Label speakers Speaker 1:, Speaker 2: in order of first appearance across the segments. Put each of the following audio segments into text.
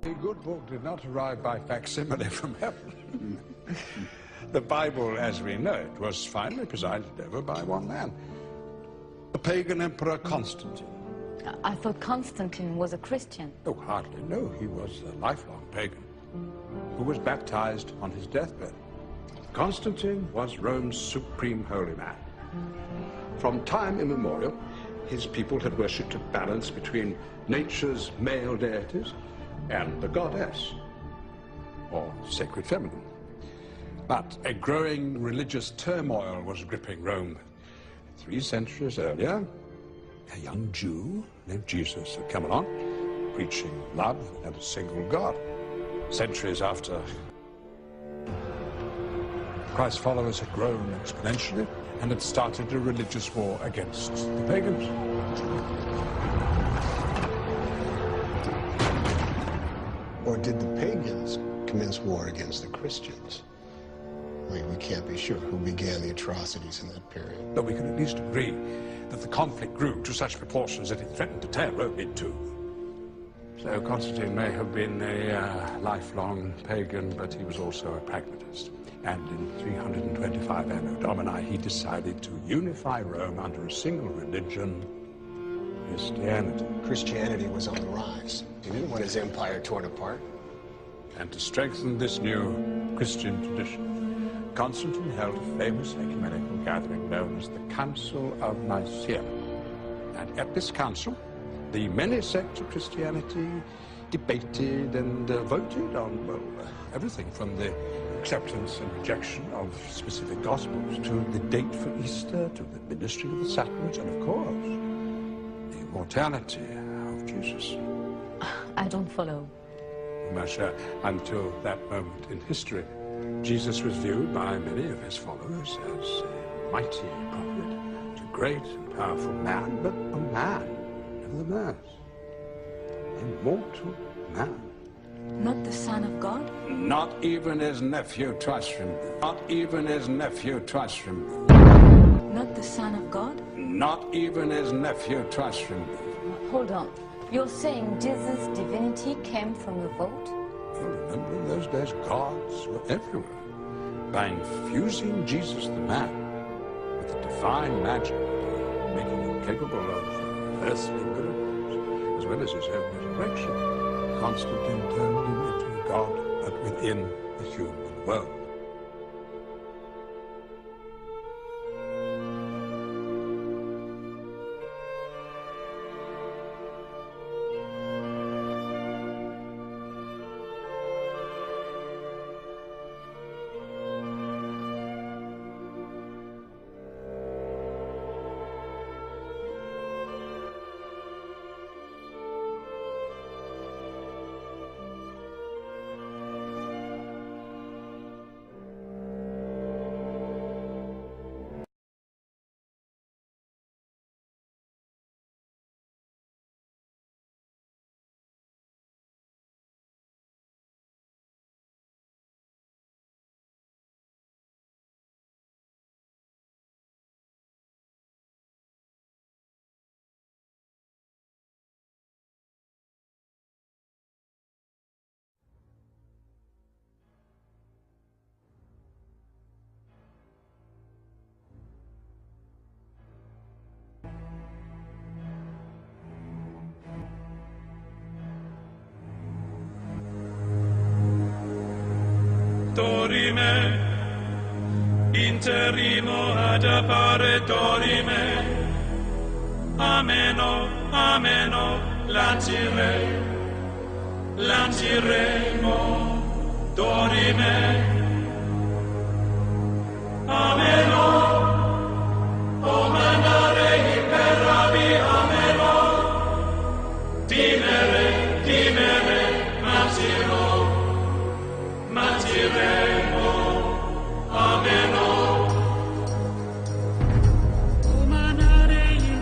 Speaker 1: A good book did not arrive by facsimile from heaven. The Bible, as we know it, was finally presided over by one man, the pagan emperor Constantine.
Speaker 2: I thought Constantine was a Christian.
Speaker 1: Oh, hardly. No, he was a lifelong pagan who was baptized on his deathbed. Constantine was Rome's supreme holy man. From time immemorial, his people had worshipped a balance between nature's male deities and the goddess, or sacred feminine. But a growing religious turmoil was gripping Rome. 3 centuries earlier, a young Jew named Jesus had come along, preaching love and a single God. Centuries after, Christ's followers had grown exponentially and had started a religious war against the pagans.
Speaker 3: Or did the pagans commence war against the Christians? I mean, we can't be sure who began the atrocities in that period.
Speaker 1: But we can at least agree that the conflict grew to such proportions that it threatened to tear Rome in two. So Constantine may have been a lifelong pagan, but he was also a pragmatist. And in 325 Anno Domini, he decided to unify Rome under a single religion, Christianity.
Speaker 3: Christianity was on the rise. He didn't want his empire torn apart.
Speaker 1: And to strengthen this new Christian tradition, Constantine held a famous ecumenical gathering known as the Council of Nicaea. And at this council, the many sects of Christianity debated and voted on, well, everything from the acceptance and rejection of specific gospels to the date for Easter, to the ministry of the sacraments, and of course, the immortality of Jesus.
Speaker 2: I don't follow.
Speaker 1: Masha, until that moment in history, Jesus was viewed by many of his followers as a mighty prophet, a great and powerful man, but a man, nevertheless. A mortal man.
Speaker 2: Not the Son of God?
Speaker 1: Not even his nephew twice removed. Not even his nephew twice removed.
Speaker 2: Not the Son of God?
Speaker 1: Not even his nephew twice removed.
Speaker 2: Hold on. You're saying Jesus' divinity came from a vote?
Speaker 1: Well, remember, in those days, gods were everywhere. By infusing Jesus the man with the divine magic, making him capable of earthly miracles, as well as his own resurrection, Constantine turned him into a god, but within the human world.
Speaker 4: Dorime, interimo ad appare dorime, ameno, ameno, lanciremo, dorime, ameno, o mandare imperavi, ameno, timere, matiremo, ameno. Umanare in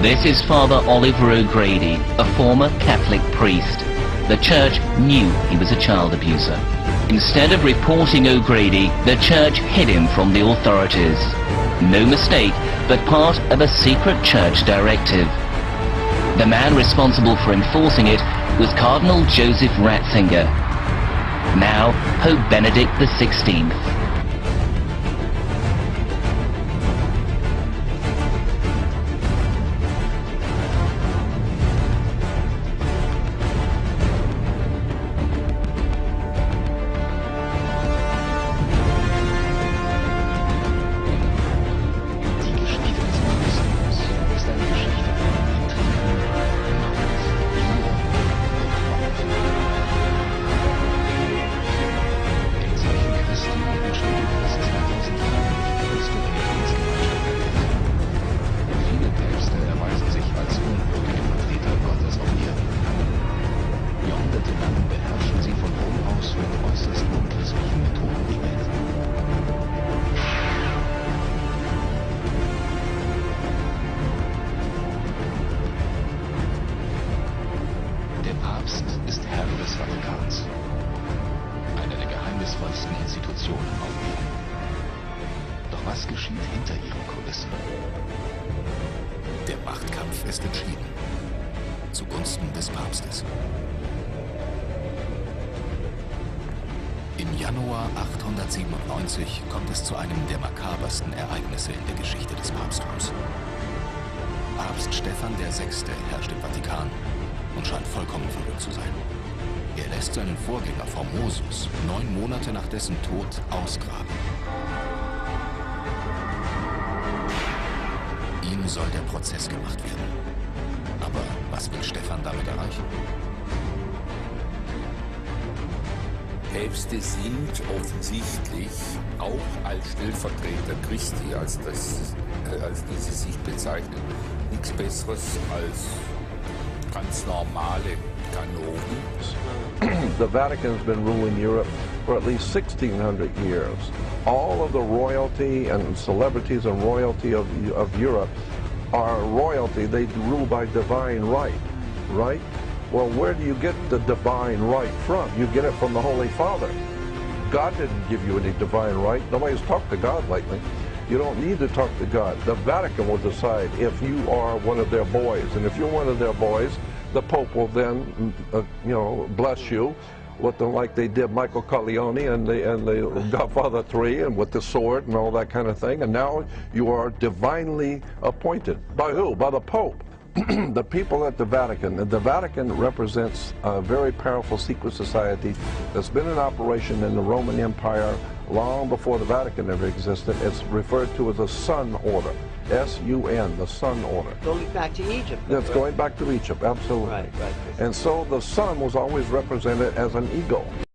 Speaker 5: This is Father Oliver O'Grady, a former Catholic priest. The church knew he was a child abuser. Instead of reporting O'Grady, the church hid him from the authorities. No mistake, but part of a secret church directive. The man responsible for enforcing it was Cardinal Joseph Ratzinger, now Pope Benedict XVI.
Speaker 6: Ist Herr des Vatikans, eine der geheimnisvollsten Institutionen auf Erden. Doch was geschieht hinter ihren Kulissen? Der Machtkampf ist entschieden, zugunsten des Papstes. Im Januar 897 kommt es zu einem der makabersten Ereignisse in der Geschichte des Papsttums. Papst Stephan VI. Herrscht im Vatikan und scheint vollkommen verrückt zu sein. Er lässt seinen Vorgänger Formosus 9 Monate nach dessen Tod ausgraben. Ihm soll der Prozess gemacht werden. Aber was will Stephan damit erreichen?
Speaker 7: Päpste sind offensichtlich auch als Stellvertreter Christi, als die sie sich bezeichnen, nichts Besseres als ganz normale Kanonen.
Speaker 8: The Vatican has been ruling Europe for at least 1600 years. All of the royalty and celebrities and royalty of Europe are royalty. They rule by divine right, right? Well, where do you get the divine right from? You get it from the Holy Father. God didn't give you any divine right. Nobody's talked to God lately. You don't need to talk to God. The Vatican will decide if you are one of their boys. And if you're one of their boys, the Pope will then, bless you with like they did Michael Corleone and the Godfather 3 and with the sword and all that kind of thing. And now you are divinely appointed. By who? By the Pope. The people at the Vatican. The Vatican represents a very powerful secret society that's been in operation in the Roman Empire long before the Vatican ever existed. It's referred to as a Sun Order. S-U-N, the Sun Order.
Speaker 9: Going back to Egypt.
Speaker 8: That's going back to Egypt, absolutely.
Speaker 9: Right.
Speaker 8: And so the sun was always represented as an eagle.